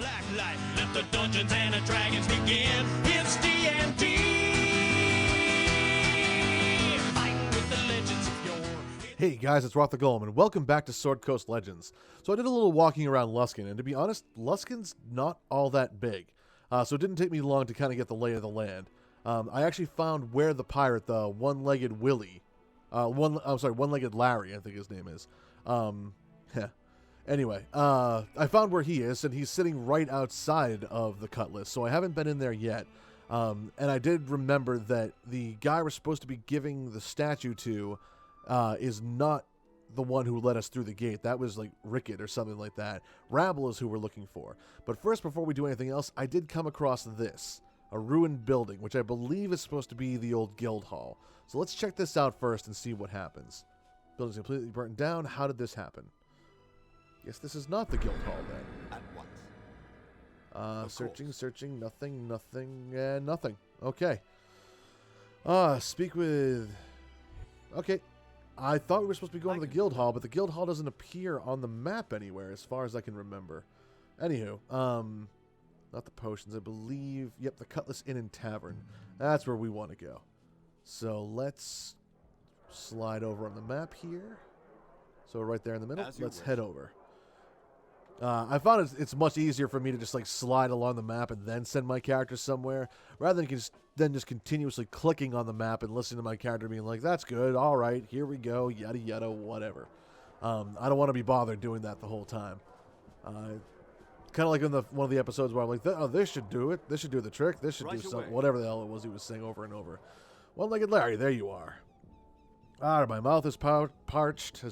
black light. Let the Dungeons and the Dragons begin. It's D&D. Fighting with the legends of yore. Hey guys, it's RockTheGolem, and welcome back to Sword Coast Legends. So I did a little walking around Luskan, and to be honest, Luskan's not all that big. So it didn't take me long to kind of get the lay of the land. I actually found where the pirate, the one-legged Willie, one-legged Larry, I think his name is. Anyway, I found where he is, and he's sitting right outside of the Cutlass, so I haven't been in there yet. And I did remember that the guy we're supposed to be giving the statue to is not the one who led us through the gate. That was like Rickett or something like that. Rabble is who we're looking for. But first, before we do anything else, I did come across this. A ruined building, which I believe is supposed to be the old guild hall. So let's check this out first and see what happens. Building's completely burnt down. How did this happen? Guess this is not the guild hall then. At once. Searching, nothing. Okay. Speak with... Okay. I thought we were supposed to be going to the guild hall, but the guild hall doesn't appear on the map anywhere, as far as I can remember. Anywho, not the potions, I believe. Yep, the Cutlass Inn and Tavern. That's where we want to go. So let's slide over on the map here. So right there in the middle. Let's head over. I found it's much easier for me to just like slide along the map and then send my character somewhere, rather than just continuously clicking on the map and listening to my character being like, "That's good, all right, here we go, yada yada, whatever." I don't want to be bothered doing that the whole time. Kind of like in one of the episodes where I'm like, "Oh, this should do it. This should do the trick. This should do something." Whatever the hell it was he was saying over and over. One-legged Larry, there you are. My mouth is pouched.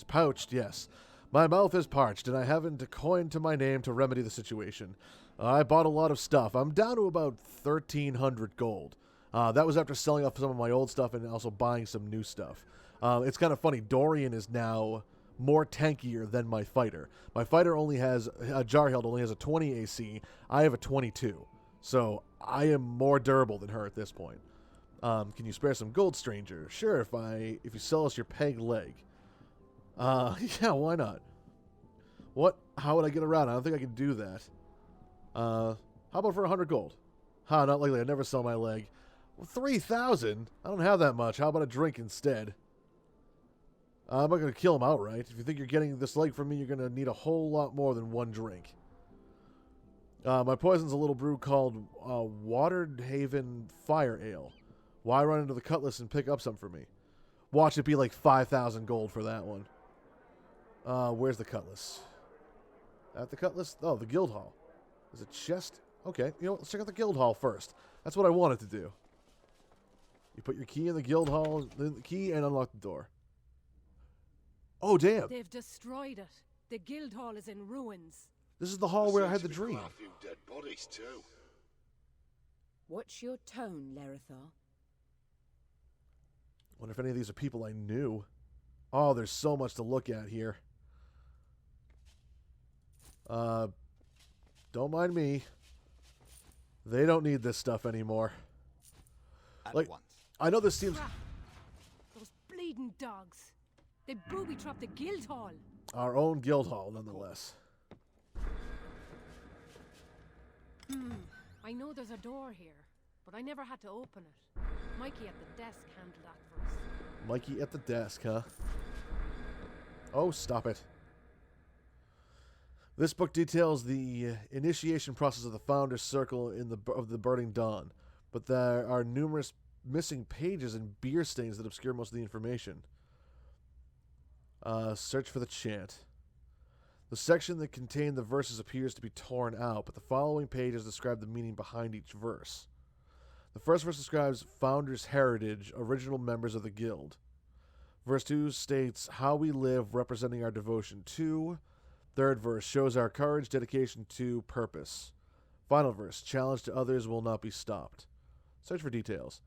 Yes. My mouth is parched, and I haven't a coin to my name to remedy the situation. I bought a lot of stuff. I'm down to about 1,300 gold. That was after selling off some of my old stuff and also buying some new stuff. It's kind of funny. Dorian is now more tankier than my fighter. My fighter only has... Jarhild only has a 20 AC. I have a 22. So I am more durable than her at this point. Can you spare some gold, stranger? Sure, if you sell us your peg leg. Yeah, why not? What? How would I get around? I don't think I can do that. How about for 100 gold? Not likely. I'd never sell my leg. Well, 3,000? I don't have that much. How about a drink instead? I'm not going to kill him outright. If you think you're getting this leg from me, you're going to need a whole lot more than one drink. My poison's a little brew called Watered Haven Fire Ale. Why run into the Cutlass and pick up some for me? Watch it be like 5,000 gold for that one. Where's the Cutlass? At the Cutlass? Oh, the guild hall. There's a chest. Okay, you know what? Let's check out the guild hall first. That's what I wanted to do. You put your key in the guild hall, the key, and unlock the door. Oh, damn. They've destroyed it. The guild hall is in ruins. This is the hall where I had the dream. A few dead bodies too. What's your tone, Lerithor? Wonder if any of these are people I knew. Oh, there's so much to look at here. Don't mind me. They don't need this stuff anymore. At like, once. I know this seems... Crap. Those bleeding dogs. They booby-trapped the guild hall. Our own guild hall, nonetheless. I know there's a door here, but I never had to open it. Mikey at the desk handled that for us. Mikey at the desk, huh? Oh, stop it. This book details the initiation process of the Founder's Circle of the Burning Dawn, but there are numerous missing pages and beer stains that obscure most of the information. Search for the chant. The section that contained the verses appears to be torn out, but the following pages describe the meaning behind each verse. The first verse describes Founder's heritage, original members of the guild. Verse 2 states how we live, representing our devotion to. Third verse shows our courage, dedication to, purpose. Final verse, challenge to others will not be stopped. Search for details.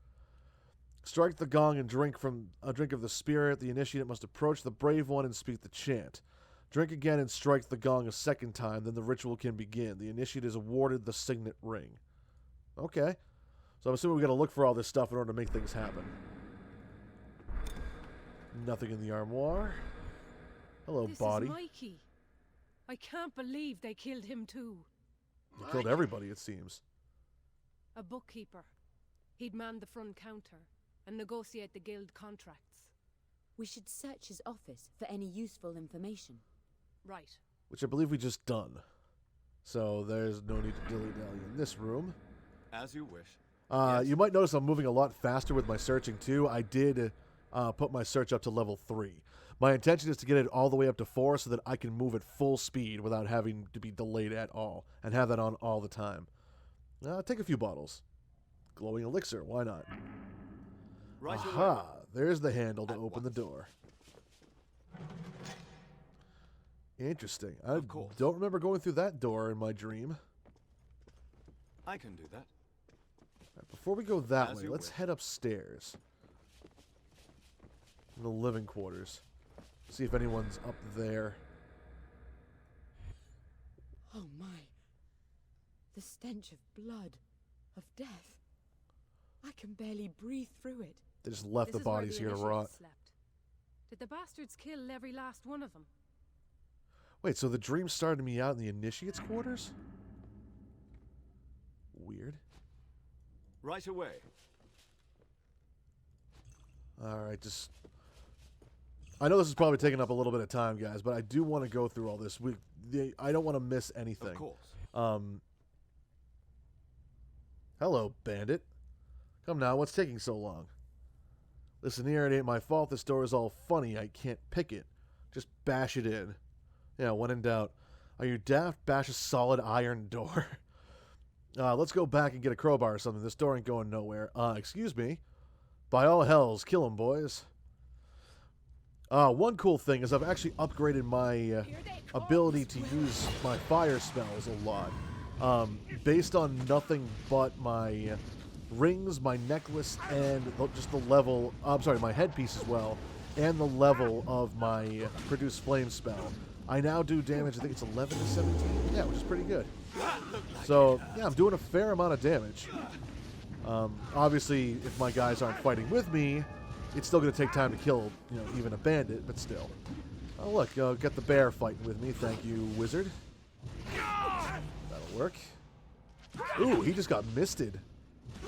Strike the gong and drink from a drink of the spirit. The initiate must approach the brave one and speak the chant. Drink again and strike the gong a second time, then the ritual can begin. The initiate is awarded the signet ring. Okay. So I'm assuming we got to look for all this stuff in order to make things happen. Nothing in the armoire. Hello, This body. is Mikey. I can't believe they killed him too. He killed everybody, it seems. A bookkeeper. He'd man the front counter and negotiate the guild contracts. We should search his office for any useful information. Right. Which I believe we just done. So there's no need to dilly-dally in this room. As you wish. Yes. You might notice I'm moving a lot faster with my searching too. I did put my search up to level 3. My intention is to get it all the way up to 4 so that I can move at full speed without having to be delayed at all, and have that on all the time. Take a few bottles. Glowing elixir, why not? Right Aha, away. there's the handle to At open the once. door. Interesting. I Of course. don't remember going through that door in my dream. I can do that. Before we go that As way, you let's wish. head upstairs. In the living quarters. See if anyone's up there. Oh my. The stench of blood, of death. I can barely breathe through it. They just left This the is where bodies the here to initiates rot. slept. Did the bastards kill every last one of them? Wait, so the dream started me out in the initiate's quarters? Weird. Right away. Alright, just... I know this is probably taking up a little bit of time, guys, but I do want to go through all this. I don't want to miss anything. Of course. Hello, bandit. Come now, what's taking so long? Listen here, it ain't my fault this door is all funny. I can't pick it. Just bash it in. Yeah, when in doubt. Are you daft? Bash a solid iron door. Let's go back and get a crowbar or something. This door ain't going nowhere. Excuse me. By all hells, kill 'em, boys. One cool thing is I've actually upgraded my ability to use my fire spells a lot. Based on nothing but my rings, my necklace, and just the level... I'm sorry, my headpiece as well, and the level of my produce flame spell. I now do damage, I think it's 11 to 17? Yeah, which is pretty good. So, yeah, I'm doing a fair amount of damage. Obviously, if my guys aren't fighting with me, it's still going to take time to kill, even a bandit, but still. Oh, look, get the bear fighting with me. Thank you, wizard. That'll work. Ooh, he just got misted.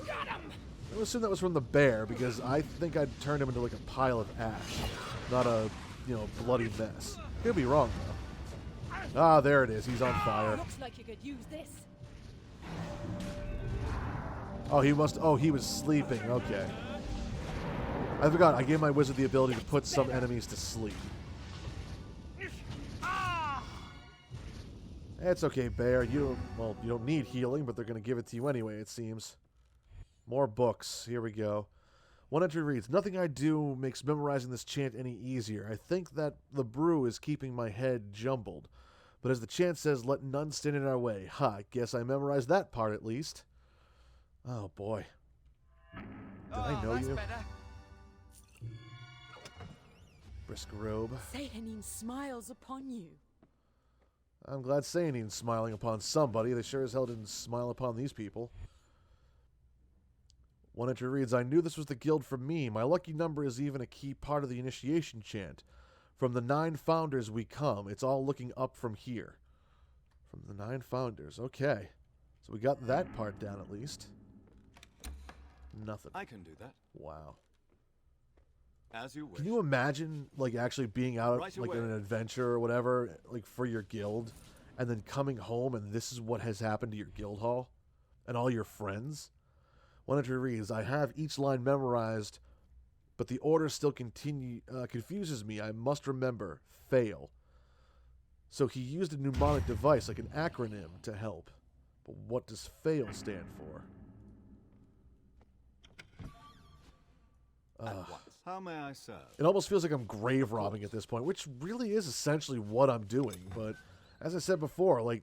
I would assume that was from the bear, because I think I'd turned him into like a pile of ash, not a, bloody mess. Could be wrong, though. Ah, there it is. He's on fire. Looks like you could use this. Oh, he must... Oh, he was sleeping. Okay. I forgot. I gave my wizard the ability to put some enemies to sleep. It's okay, bear. You don't need healing, but they're going to give it to you anyway, it seems. More books. Here we go. One entry reads, nothing I do makes memorizing this chant any easier. I think that the brew is keeping my head jumbled. But as the chant says, let none stand in our way. Ha, guess I memorized that part at least. Oh, boy. Did I know you? Better. Brisk robe. Sahanin smiles upon you. I'm glad Sahanin's smiling upon somebody. They sure as hell didn't smile upon these people. One entry reads, I knew this was the guild for me. My lucky number is even a key part of the initiation chant. From the 9 founders we come. It's all looking up from here. From the 9 founders. Okay. So we got that part down at least. Nothing. I can do that. Wow. As you wish. Can you imagine, like, actually being out, Right like, away. in an adventure or whatever, like, for your guild, and then coming home and this is what has happened to your guild hall and all your friends? One entry reads, I have each line memorized, but the order still confuses me. I must remember. Fail. So he used a mnemonic device, like an acronym, to help. But what does fail stand for? At once. How may I serve? It almost feels like I'm grave robbing at this point, which really is essentially what I'm doing. But as I said before, like,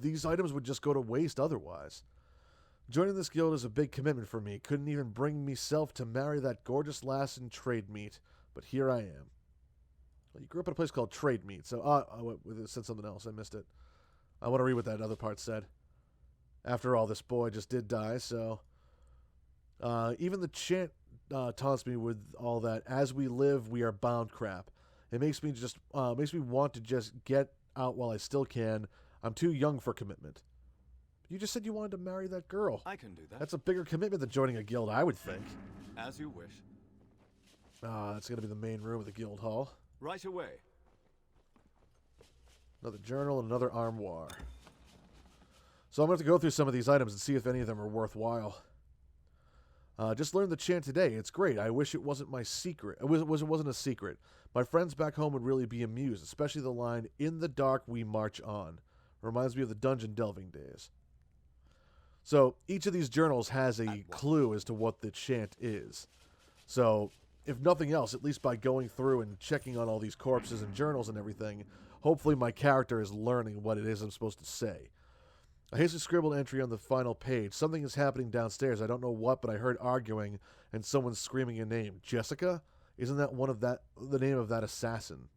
these items would just go to waste otherwise. Joining this guild is a big commitment for me. Couldn't even bring myself to marry that gorgeous lass in trade meat, but here I am. Well, you grew up in a place called Trade Meat, so it said something else. I missed it. I want to read what that other part said. After all, this boy just did die, so even the chant taunts me with all that. As we live, we are bound crap. It makes me want to just get out while I still can. I'm too young for commitment. You just said you wanted to marry that girl. I can do that. That's a bigger commitment than joining a guild, I would think. As you wish. Ah, that's going to be the main room of the guild hall. Right away. Another journal and another armoire. So I'm going to have to go through some of these items and see if any of them are worthwhile. Just learned the chant today. It's great. I wish it wasn't my secret. It wasn't a secret. My friends back home would really be amused, especially the line, "In the dark we march on." Reminds me of the dungeon delving days. So each of these journals has a clue as to what the chant is. So if nothing else, at least by going through and checking on all these corpses and journals and everything, hopefully my character is learning what it is I'm supposed to say. A hastily scribbled entry on the final page. Something is happening downstairs. I don't know what, but I heard arguing and someone screaming a name. Jessica? Isn't that the name of that assassin?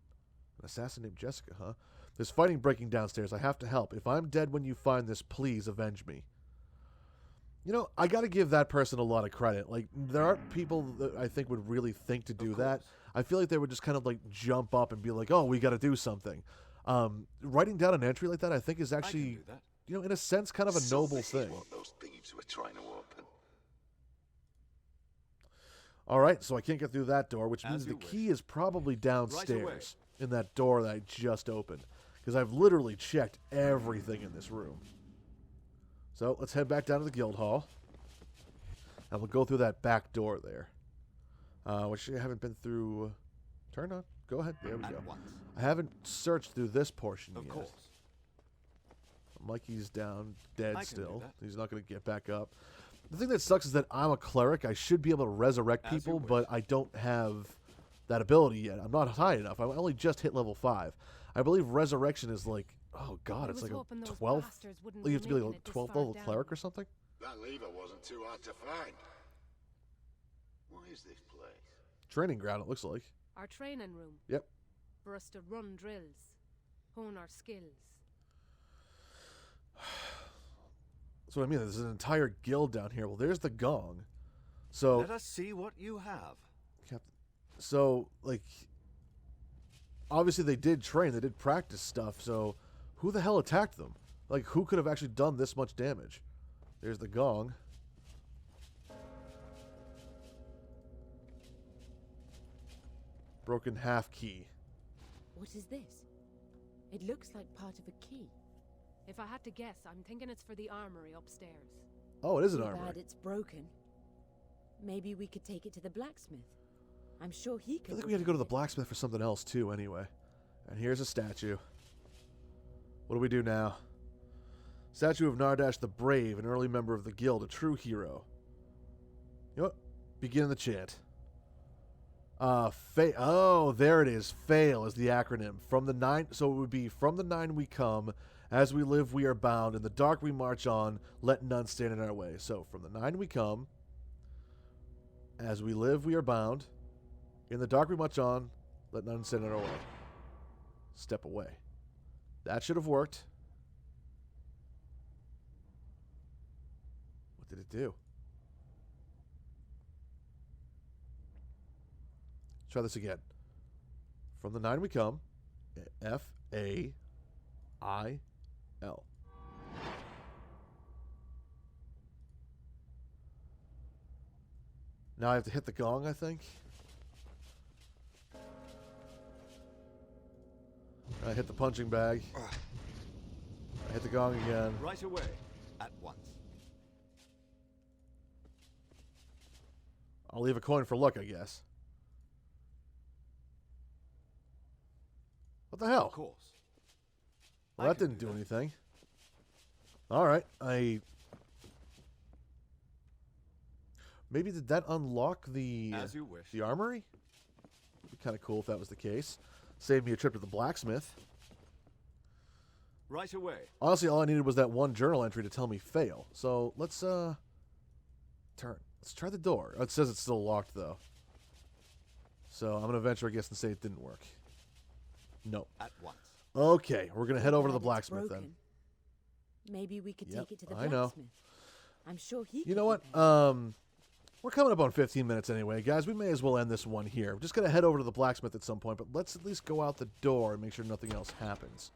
An assassin named Jessica, huh? There's fighting breaking downstairs. I have to help. If I'm dead when you find this, please avenge me. You know, I got to give that person a lot of credit. Like, there aren't people that I think would really think to do that. I feel like they would just kind of like jump up and be like, "Oh, we got to do something." Writing down an entry like that, I think, is actually, you know, in a sense, kind of a noble thing. What those thieves were trying to open. All right, so I can't get through that door, which means the key is probably downstairs in that door that I just opened, because I've literally checked everything in this room. So let's head back down to the guild hall, and we'll go through that back door there, which I haven't been through. Turn on. Go ahead. There we go. I haven't searched through this portion yet. Of course. Mikey's down, dead still. He's not going to get back up. The thing that sucks is that I'm a cleric. I should be able to resurrect people, but I don't have that ability yet. I'm not high enough. I only just hit level 5. I believe resurrection is like, oh god, it's like a 12th. You have to be like a 12th level cleric or something. That lever wasn't too hard to find. What is this place? Training ground, it looks like. Our training room. Yep. For us to run drills, hone our skills. That's what I mean. There's an entire guild down here. Well, there's the gong. So let us see what you have. So, like, obviously they did train. They did practice stuff. So, who the hell attacked them? Like, who could have actually done this much damage? There's the gong. Broken half key. What is this? It looks like part of a key. If I had to guess, I'm thinking it's for the armory upstairs. Oh, it is an Too armory. bad it's broken. Maybe we could take it to the blacksmith. I'm sure he could. I think we had to go to the blacksmith for something else too, anyway. And here's a statue. What do we do now? Statue of Nardash the Brave, an early member of the guild, a true hero. You know what? Begin the chant. Oh, there it is. FAIL is the acronym. From the 9, so it would be, from the 9 we come, as we live we are bound, in the dark we march on, let none stand in our way. So, from the 9 we come, as we live we are bound, in the dark we march on, let none stand in our way. Step away. That should have worked. What did it do? Try this again. From the 9 we come. FAIL. Now I have to hit the gong, I think. I hit the punching bag. I hit the gong again. Right away. At once. I'll leave a coin for luck, I guess. What the hell? Of course. Well, that didn't do anything. Alright, maybe did that unlock the As you wish. the armory? It'd be kind of cool if that was the case. Save me a trip to the blacksmith. Right away. Honestly, all I needed was that one journal entry to tell me fail. So let's Let's try the door. It says it's still locked though. So I'm gonna venture a guess and say it didn't work. No. At once. Okay, we're gonna head over to the Glad it's blacksmith then. broken. Maybe we could Yep, take it to the I know. blacksmith. I'm sure he. You could know what? repair it. We're coming up on 15 minutes anyway, guys. We may as well end this one here. We're just gonna head over to the blacksmith at some point, but let's at least go out the door and make sure nothing else happens.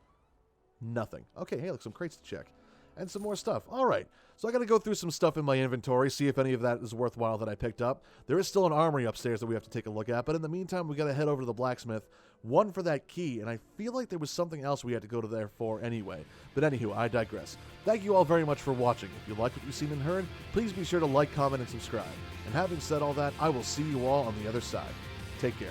Nothing. Okay, hey, look, some crates to check. and some more stuff. All right, so I got to go through some stuff in my inventory, see if any of that is worthwhile that I picked up. There is still an armory upstairs that we have to take a look at, but in the meantime, we got to head over to the blacksmith. One for that key, and I feel like there was something else we had to go to there for anyway. But anywho, I digress. Thank you all very much for watching. If you like what you've seen and heard, please be sure to like, comment, and subscribe. And having said all that, I will see you all on the other side. Take care.